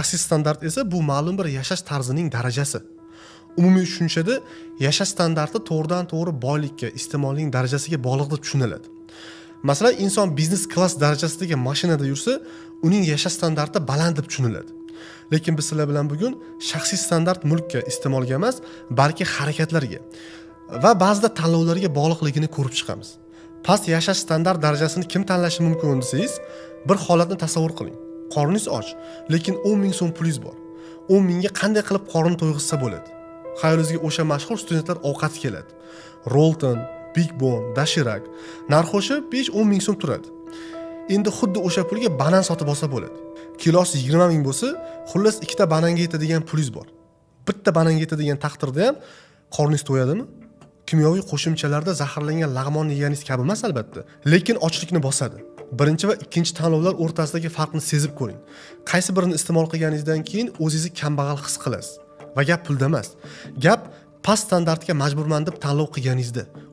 Shaxsiy standart esa bu ma'lum bir yashash tarzining darajasi. Umumiy tushunchada yashash standarti to'g'ridan-to'g'ri boylikka, iste'molning darajasiga bog'liq deb tushuniladi. Masalan, inson biznes klass darajasidagi mashinada yursa, uning yashash standarti baland deb tushuniladi. Lekin biz sizlar bilan bugun shaxsiy standart mulkka, iste'molga emas, balki harakatlarga va ba'zida tanlovlarga bog'liqligini ko'rib chiqamiz. Past yashash standart darajasini kim tanlashi mumkin desangiz, bir holatni tasavvur qiling. Qorningiz och, lekin 10 ming so'm pulingiz bor. 10 mingga qanday qilib qorin to'yg'izsa bo'ladi? Xayolingizga o'sha mashhur studentlar ovqati keladi. Rolton, Big Bon, Dashirak narxi 5-10 ming so'm turadi. Endi xuddi o'sha pulga banan sotib olsa bo'ladi. Kilosi 20 ming bo'lsa, xullas ikkita bananga yetadigan pulingiz bor. Bitta bananga yetadigan taqdirda ham qorningiz to'yadimi? Kimyoviy qo'shimchalarda zaharlangan lag'monni yeganingiz kabi emas albatta, lekin ochlikni bosadi. Birinchi va ikkinchi tanlovlar o'rtasidagi farqni sezib ko'ring. Qaysi birini iste'mol qilganingizdan keyin o'zingizni kambag'al his qilasiz. Va gap pulda emas. Gap past standartga majburman deb tanlov qilganingizda.